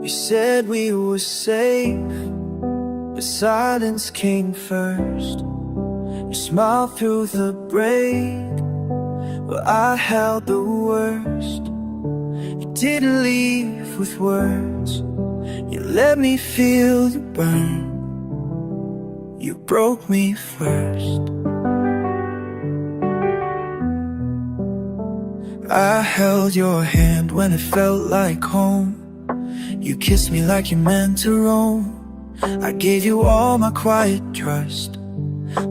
We said we were safe, but silence came first. You smiled through the break, but I held the worst. You didn't leave with words, you let me feel you burn. You broke me first. I held your hand when it felt like home. You kissed me like you meant to roam. I gave you all my quiet trust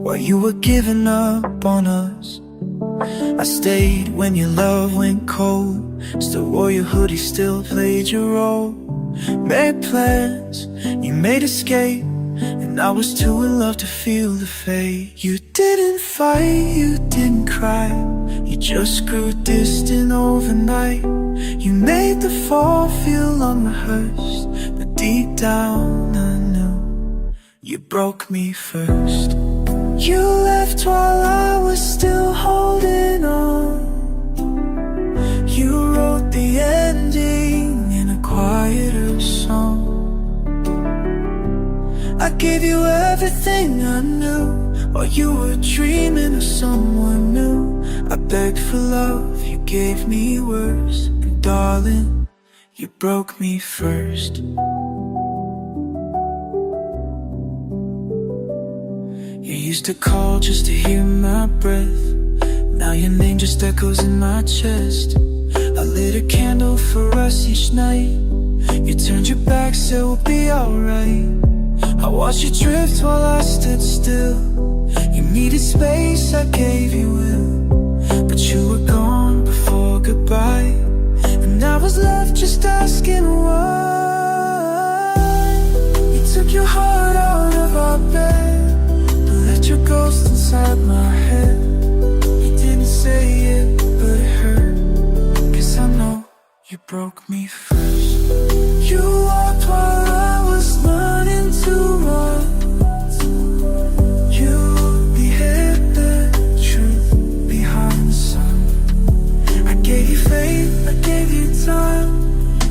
while you were giving up on us. I stayed when your love went cold, still wore your hoodie, still played your role. Made plans, you made escape, and I was too in love to feel the fate. You didn't fight, you didn't cry, you just grew distant overnight. You made the fall feel unrehearsed, but deep down I knew you broke me first. You left while I was still holding on. You wrote the ending in a quieter song. I gave you everything I knew while you were dreaming of someone new. I begged for love, you gave me worse, and darling, you broke me first. You used to call just to hear my breath. Now your name just echoes in my chest. I lit a candle for us each night. You turned your back, said we'll be alright. I watched you drift while I stood still. You needed space, I gave you will, but you were gone before goodbye. And I was left just asking why. You took your heart out of our bed, but left your ghost inside my head. You didn't say it, but it hurt, 'cause I know you broke me first. You walked while I was learning to run. You hid the truth behind the sun. I gave you faith, I gave you time.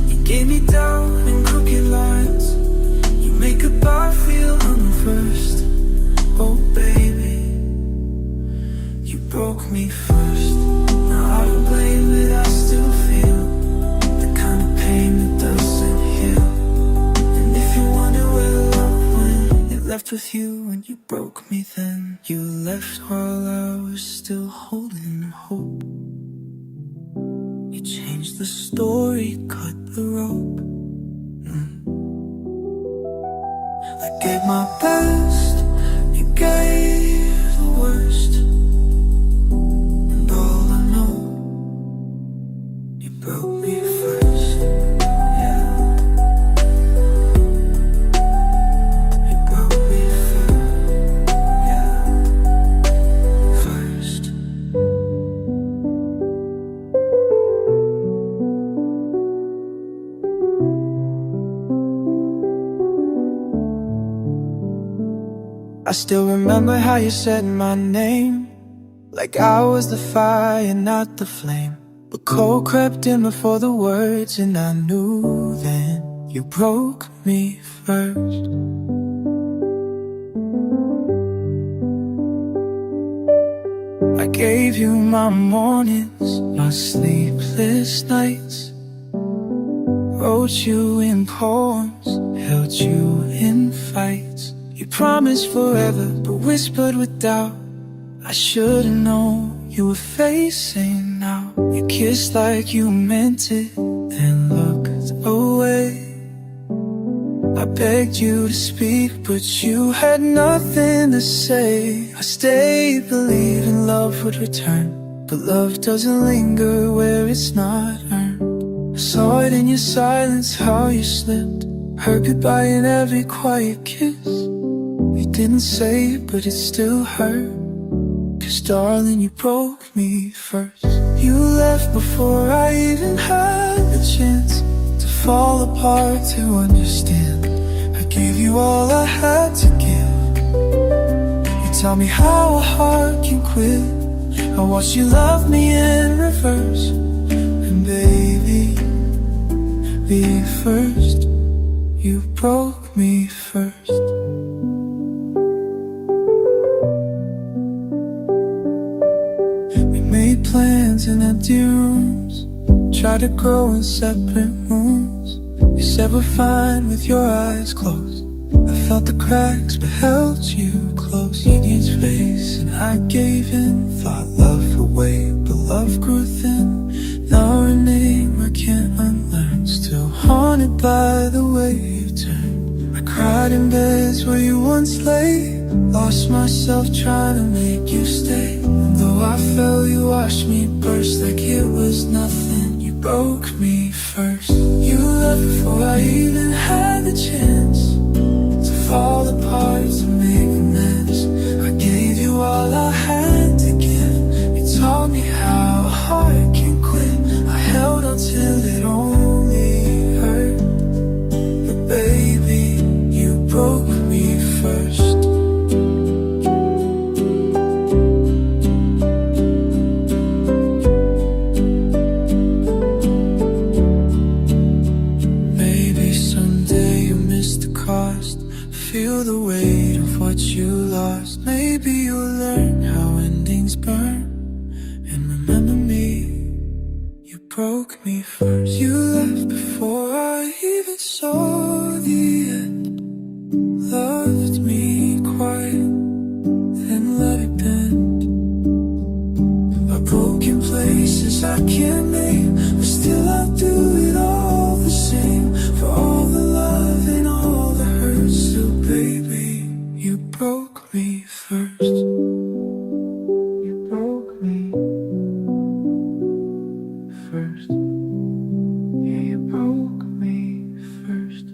You gave me doubt and crooked lines. You make goodbye feel unreversed. Oh baby, you broke me first. Now I don't blame it, I still feel the kind of pain that doesn't heal. And if you wonder where love went, it left with you and you broke me then. You left while I was still holding hope. You changed the story, cut the rope. I gave my best, you gave the worst. And all I know, you broke me first. Yeah, you broke me first. Yeah, first. I still remember how you said my name, like I was the fire, not the flame. But cold crept in before the words, and I knew then you broke me first. I gave you my mornings, my sleepless nights, wrote you in poems, held you in fights. You promised forever, but whispered with doubt. I should've known you were facing now. You kissed like you meant it, then looked away. I begged you to speak, but you had nothing to say. I stayed believing love would return, but love doesn't linger where it's not earned. I saw it in your silence, how you slipped, heard goodbye in every quiet kiss. You didn't say it, but it still hurt, 'cause darling, you broke me first. You left before I even had the chance to fall apart, to understand. I gave you all I had to give. You tell me how a heart can quit. I watched you love me in reverse. And baby, be first. You broke me first. We made plans in empty rooms, tried to grow in separate rooms. You said we're fine with your eyes closed. I felt the cracks but held you close. You need space and I gave in. Thought love away but love grew thin. Now our name I can't unlearn. Still haunted by the way you turned. I cried in beds where you once lay. Lost myself trying to make you stay. And though I fell, you watched me burst like it was nothing. You broke me first. You left before I even had the chance to fall apart, to make a mess. I gave you all I had to give. You taught me how a heart can quit. I held on till it only hurt. But baby, you broke me first. Feel the weight of what you lost. Maybe you'll learn how endings burn. And remember me, you broke me first. You left before I even saw the end. Loved me quiet, then let it bend. Our broken places I can't name, but still I'll do it all the same. For all the love and all the hurt. So baby, you broke me first. You broke me first. Yeah, you broke me first.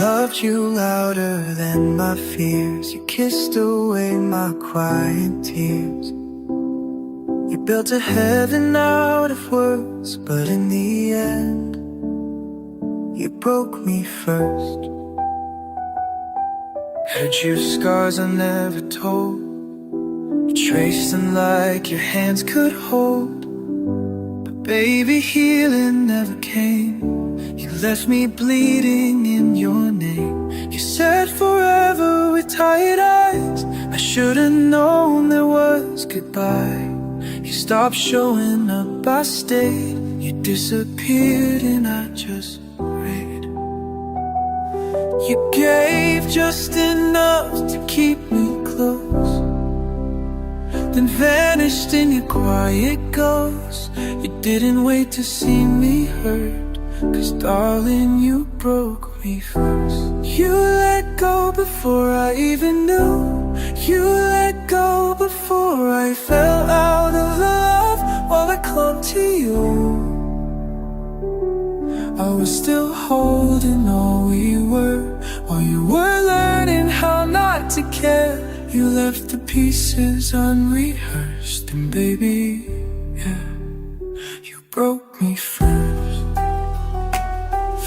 Loved you louder than my fears. You kissed away my quiet tears. You built a heaven out of words, but in the end, you broke me first. Hurt you scars I never told. You traced them like your hands could hold. But baby, healing never came. You left me bleeding in your name. You said forever with tired eyes. I should've known there was goodbye. You stopped showing up, I stayed. You disappeared and I just prayed. You gave just enough to keep me close, then vanished in your quiet ghost. You didn't wait to see me hurt, 'cause darling, you broke me first. You let go before I even knew. You let go before I fell out of love while I clung to you. I was still holding all we were while you were learning how not to care. You left the pieces unrehearsed, and baby, yeah, you broke me first.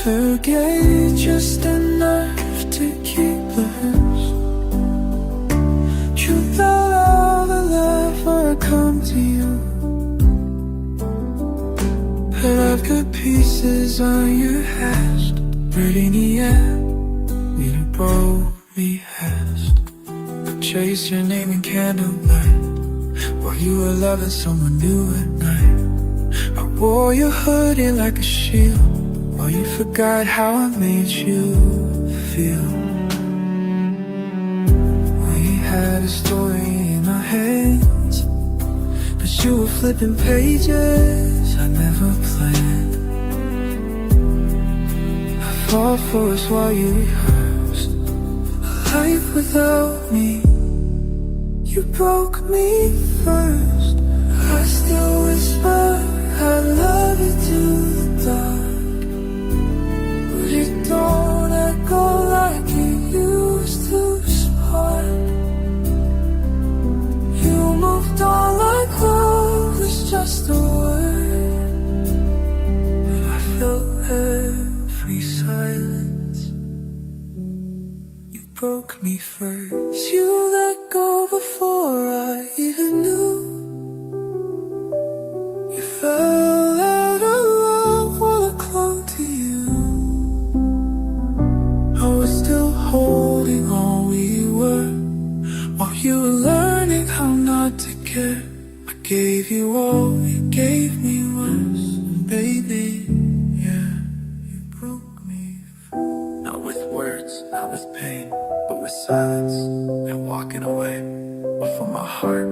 Forget just enough to keep us. You felt all the love before I come to you. But I've got pieces on your hash, but in the end, you broke me first. I chased your name in candlelight while you were loving someone new at night. I wore your hoodie like a shield while you forgot how I made you feel. We had a story in our hands, but you were flipping pages I never planned. I fought for us while you rehearsed a life without me. You broke me first. I still whisper I love you to the dark, but it don't echo like it used to spark. You moved on like love was just a word, but I felt every silence. You broke me me first. You let go before I even knew. You fell out of love while I clung to you. I was still holding on we were, while you were learning how not to care. I gave you all, you gave me worse. Baby, yeah, you broke me. Not with words, not with pain, but with silence and walking away. Before my heart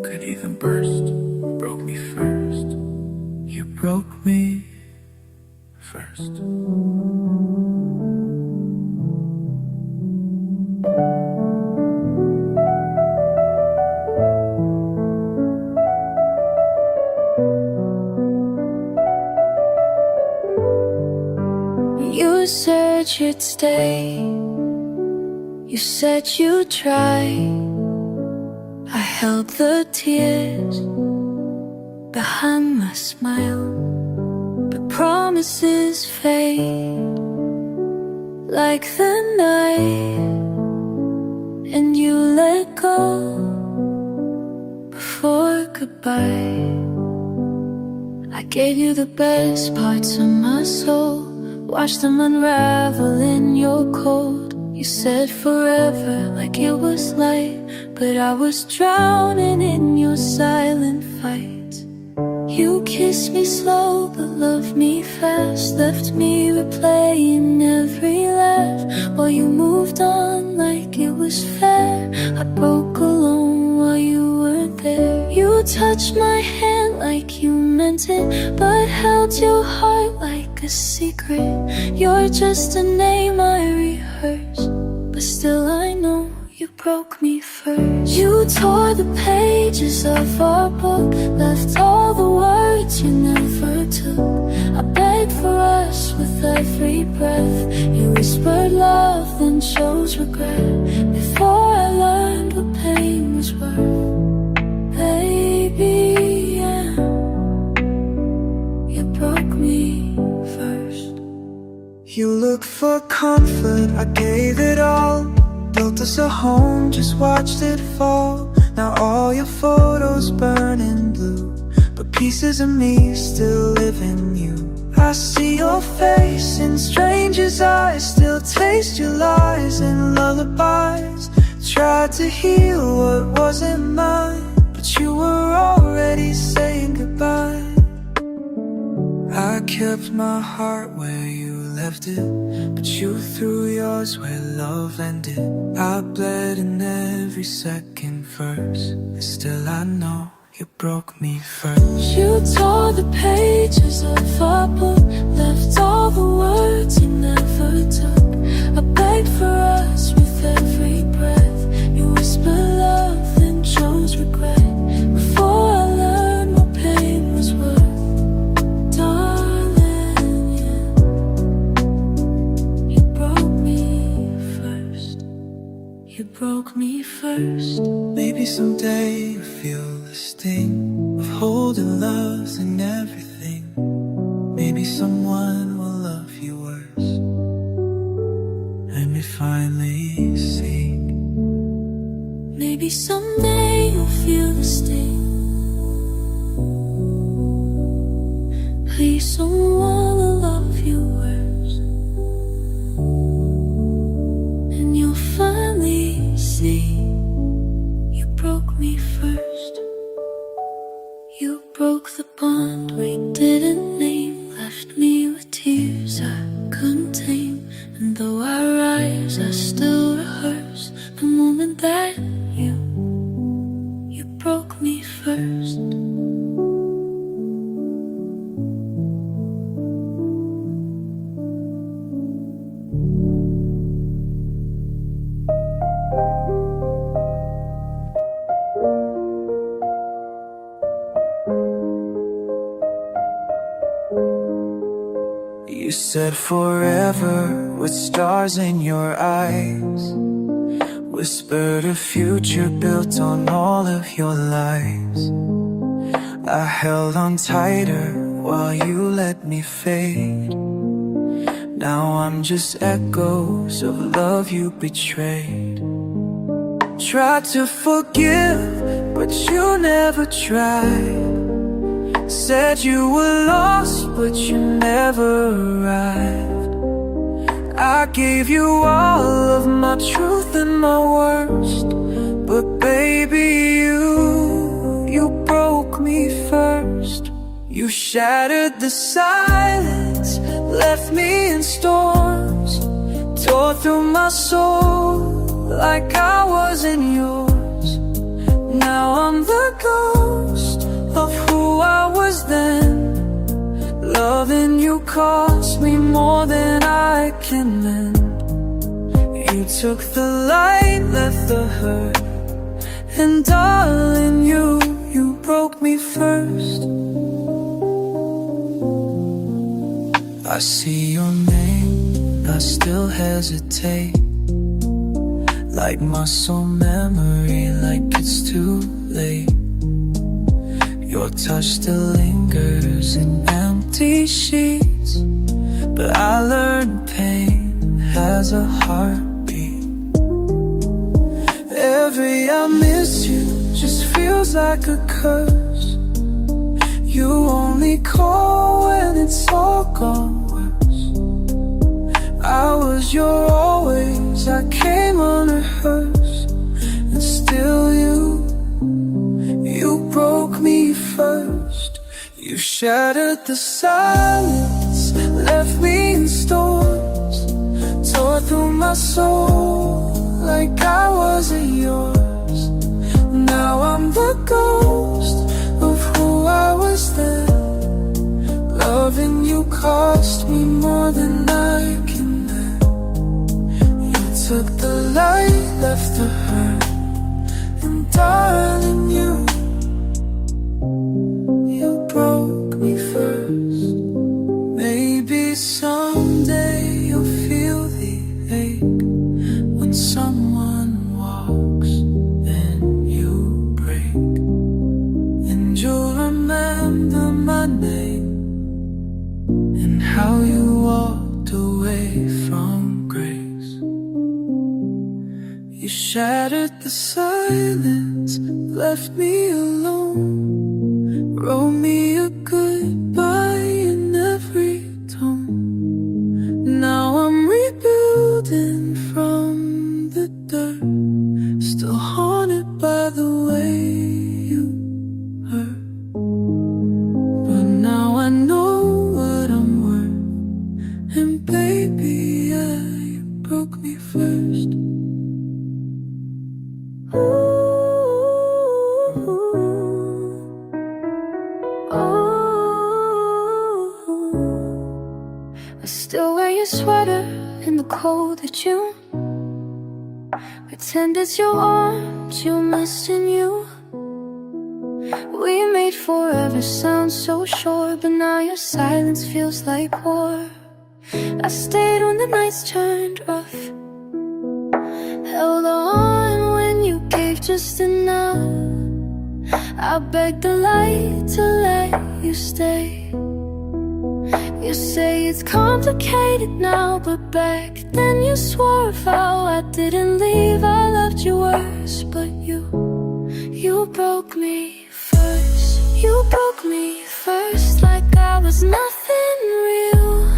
could even burst, you broke me first. You broke me first. You said you'd stay, you said you'd try. I held the tears behind my smile, but promises fade like the night, and you let go before goodbye. I gave you the best parts of my soul, watched them unravel in your cold. You said forever like it was light, but I was drowning in your silent fight. You kissed me slow but loved me fast, left me replaying every laugh, while you moved on like it was fair. I broke alone while you weren't there. You touched my hand like you meant it, but held your heart like a secret. You're just a name I rehearse, but still I know you broke me first. You tore the pages of our book, left all the words you never took. I begged for us with every breath. You whispered love, then chose regret, before I learned what pain was worth. Baby, yeah, you broke me first. You looked for comfort, I gave it all. Built us a home, just watched it fall. Now all your photos burn in blue, but pieces of me still live in you. I see your face in strangers' eyes, still taste your lies and lullabies. Tried to heal what wasn't mine, but you were already saying goodbye. I kept my heart where you left it, but you threw yours where love ended. I bled in every second verse, and still I know you broke me first. You tore the pages of our book, left all the words you never took. I begged for us with every breath. You whispered love, then chose regret, before I learned what pain was worth. You broke me first. Maybe someday you'll feel the sting of holding loves and everything. Maybe someone will love you worse, and we finally see. Maybe someday you'll feel the sting. Please, someone will love you worse, and you'll finally see. You broke me first. You broke the bond we didn't name, left me with tears I couldn't tame. And though I rise, I still rehearse the moment that you broke me first. You said forever with stars in your eyes, whispered a future built on all of your lies. I held on tighter while you let me fade. Now I'm just echoes of love you betrayed. Tried to forgive, but you never tried. Said you were lost, but you never arrived. I gave you all of my truth and my worst, but baby, you broke me first. You shattered the silence, left me in storms, tore through my soul like I wasn't yours. Now I'm the ghost of who I was then. Loving you cost me more than I can mend. You took the light, left the hurt, and darling, you broke me first. I see your name, I still hesitate. Like muscle memory, like it's too late. Your touch still lingers in empty sheets, but I learned pain has a heartbeat. Every I miss you just feels like a curse. You only call when it's all gone worse. I was your always, I came unrehearsed, and still you broke me first. You shattered the silence, left me in storms, tore through my soul like I wasn't yours. Now I'm the ghost of who I was then. Loving you cost me more than I can bear. You took the light, left the hurt, and darling, you broke me first. Maybe someday you'll feel the ache when someone walks and you break, and you'll remember my name and how you walked away from grace. You shattered the silence, left me alone, wrote me a goodbye in every tone. Now I'm rebuilding from the dirt, still haunted by the way you hurt. But now I know what I'm worth, and baby, yeah, you broke me first. I still wear your sweater in the cold of June. Pretend it's your arms, you missing you. We made forever sound so short, but now your silence feels like war. I stayed when the nights turned rough, held on when you gave just enough. I begged the light to let you stay. You say it's complicated now, but back then you swore a vow. I didn't leave, I loved you worse, but you broke me first. You broke me first like I was nothing real.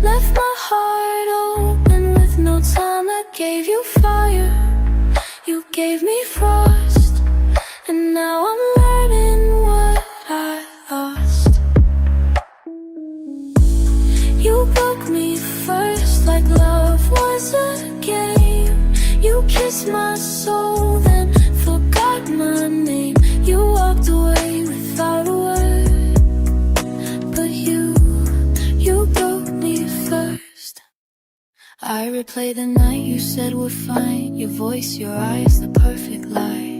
Left my heart open with no time. I gave you fire, you gave me frost, and now I'm learning what I lost. You broke me first like love was a game. You kissed my soul, then forgot my name. You walked away without a word, but you broke me first. I replay the night you said we're fine. Your voice, your eyes, the perfect light.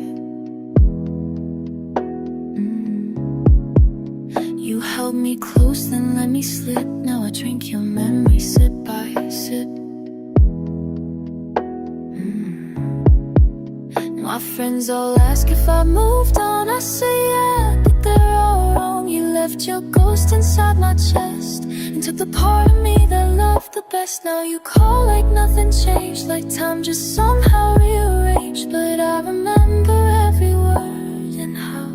You held me close, then let me slip. Now I drink your memory sip by sip. My friends all ask if I moved on. I say yeah, but they're all wrong. You left your ghost inside my chest and took the part of me that loved the best. Now you call like nothing changed, like time just somehow rearranged. changed, but I remember every word and how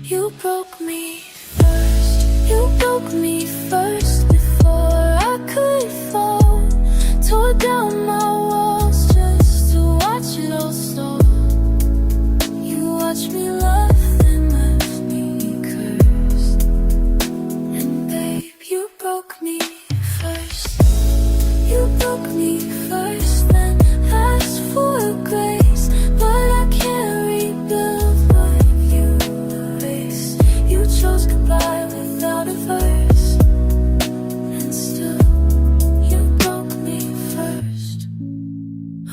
you broke me first. You broke me first before I could fall. Tore down my walls just to watch it all stall. You watched me love, then left me cursed. And babe, you broke me first. You broke me first, then asked for grace, but I can't rebuild what you erased. You chose goodbye without a verse, and still you broke me first.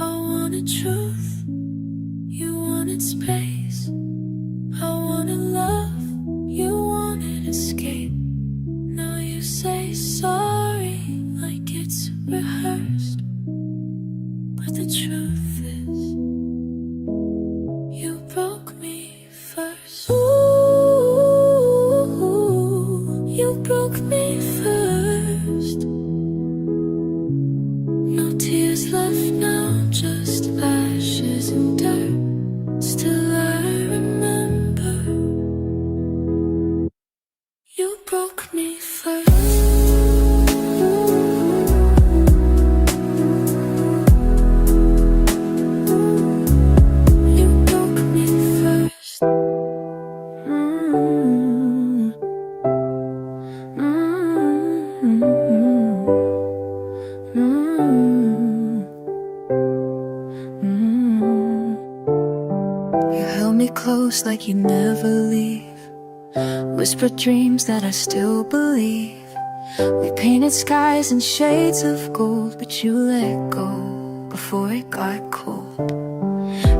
I wanted truth, you wanted space. I wanted love, you wanted escape. Now you say sorry like it's rehearsed, but the truth is, you broke me first. Ooh, you broke me first. No tears left now, just ashes and dirt. Still I remember, you broke me first. You broke me first. Mm-hmm. Mm-hmm. Mm-hmm. You held me close like you never leave. Whispered dreams that I still believe. We painted skies in shades of gold, but you let go before it got cold.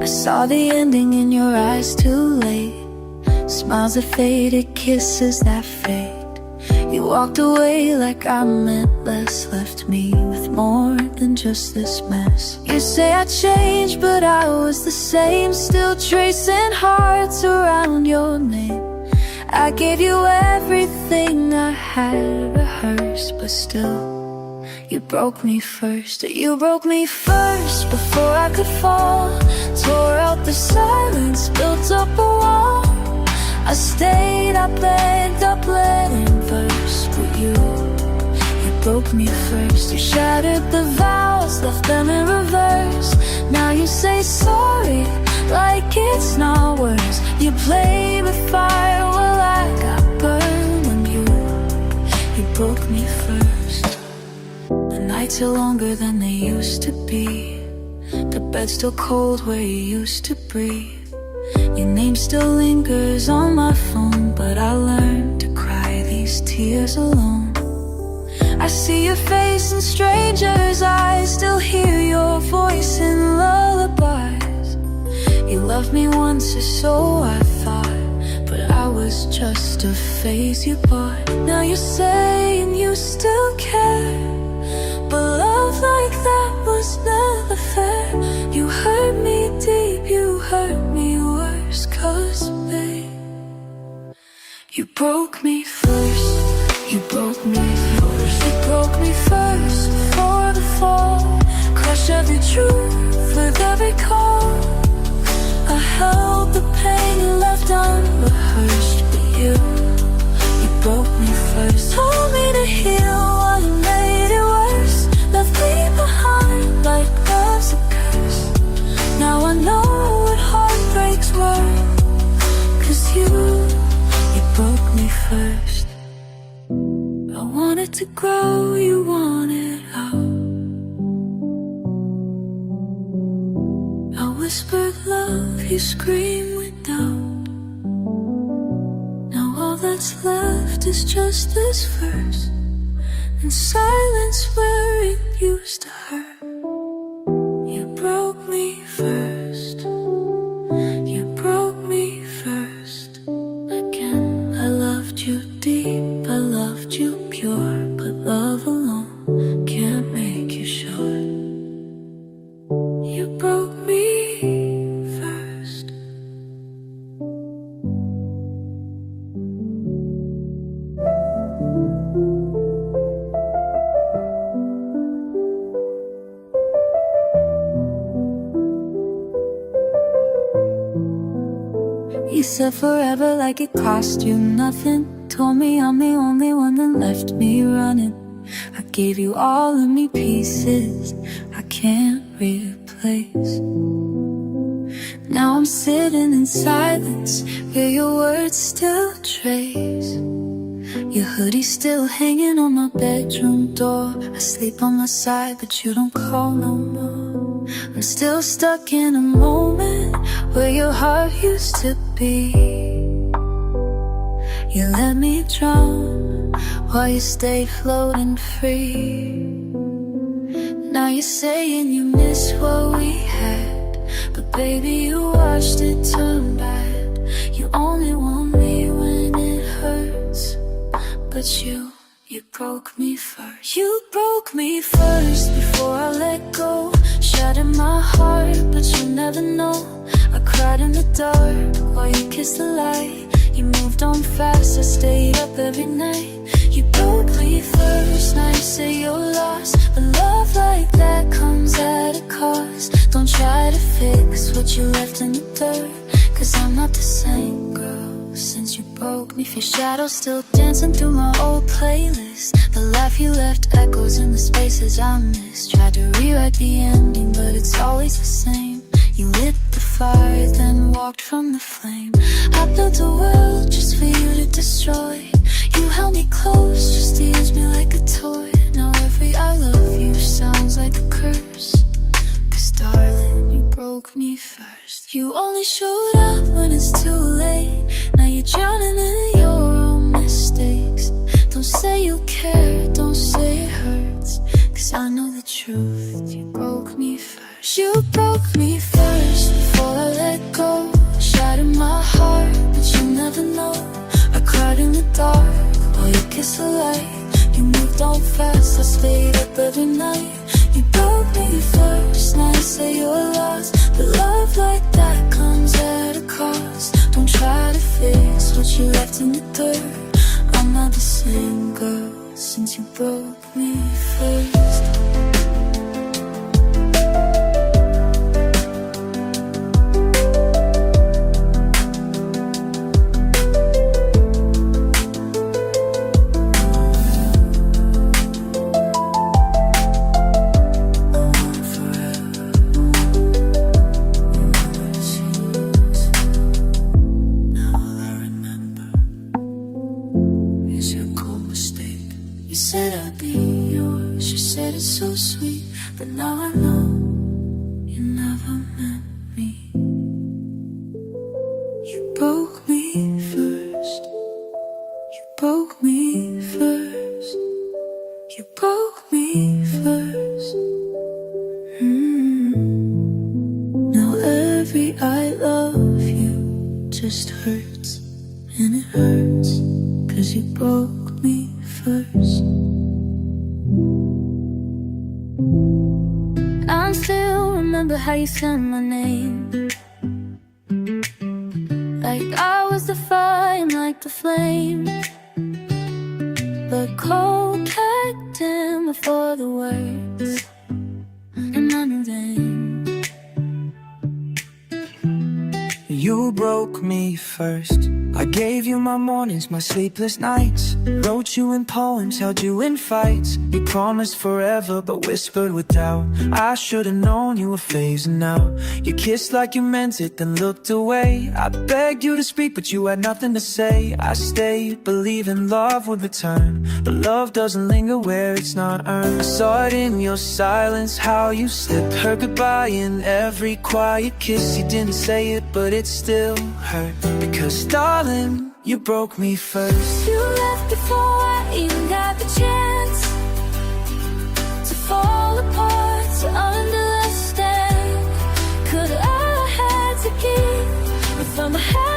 I saw the ending in your eyes too late. Smiles that faded, kisses that fade. You walked away like I meant less, left me with more than just this mess. You say I changed, but I was the same, still tracing hearts around your name. I gave you everything I had rehearsed, but still, you broke me first. You broke me first before I could fall. Tore out the silence, built up a wall. I stayed, I begged, I bled in verse, but you broke me first. You shattered the vows, left them in reverse. Now you say sorry like it's not worse. You play with fire, well I got burned when you broke me first. The nights are longer than they used to be. The bed's still cold where you used to breathe. Your name still lingers on my phone, but I learned to cry these tears alone. I see your face in strangers' eyes, still hear your voice in lullabies. You loved me once or so I thought, but I was just a phase you bought. Now you're saying you still care, but love like that was never fair. You hurt me deep, you hurt me worse, 'cause babe, you broke me first. You broke me first. You broke me first before the fall. Crush every truth with every call. I held the pain and left unrehearsed, but you broke me first. Told me to heal while you made it worse. Left me behind like love's a curse. Now I know what heartbreaks were, 'cause you broke me first. I wanted to grow, you wanted out. I whispered love, you screamed with doubt. Now all that's left is just this verse, and silence where it used to hurt. You broke me first. You broke me first. Again, I loved you deep, I loved you pure, but love alone can't make you sure. You broke me first. said forever like it cost you nothing. Told me I'm the only one that left me running. I gave you all of me pieces I can't replace. Now I'm sitting in silence where your words still trace. Your hoodie's still hanging on my bedroom door. I sleep on my side but you don't call no more. I'm still stuck in a moment where your heart used to be. You let me drown while you stayed floating free. Now you're saying you miss what we had, but baby you watched it turn bad. You only want me when it hurts, but you broke me first. You broke me first before I let go. Shattered my heart, but you never know. I cried in the dark while you kissed the light. You moved on fast, I stayed up every night. You broke me first, now you say you're lost. But love like that comes at a cost. Don't try to fix what you left in the dirt, 'cause I'm not the same girl since you broke me. Your shadow still dancing through my old playlist. The life you left echoes in the spaces I miss. Tried to rewrite the ending, but it's always the same. You lit the fire, then walked from the flame. I built a world just for you to destroy. You held me close just to use me like a toy. Now every I love you sounds like a curse, 'cause darling, you broke me first. You only showed up when it's too late. Now you're drowning in your own mistakes. Don't say you care, don't say it hurts, 'cause I know the truth. You broke me first. You broke me first before I let go. Shattered my heart, but you never know. I cried in the dark while you kissed the light. You moved on fast, I stayed up every night. You broke me first, now you say you're lost. But love like that comes at a cost. Don't try to fix what you left in the dirt. I'm not the same girl since you broke me first. So sweet, but now I know you never meant me. You broke me first. You broke me first. You broke me first. Now every I love you just hurts, and it hurts 'cause you broke me first. I still remember how you said my name, like I was the fire and like the flame, but cold packed in before the words, and I knew then. You broke me first. I gave you my mornings, my sleepless nights. Wrote you in poems, held you in fights. You promised forever, but whispered with doubt. I should've known you were phasing out. You kissed like you meant it, then looked away. I begged you to speak, but you had nothing to say. I stayed, believing love would return, but love doesn't linger where it's not earned. I saw it in your silence, how you slipped her goodbye in every quiet kiss. You didn't say it, but it still hurt, because darling, you broke me first. You left before I even got the chance to fall apart, to understand. Could I had to keep, but from my head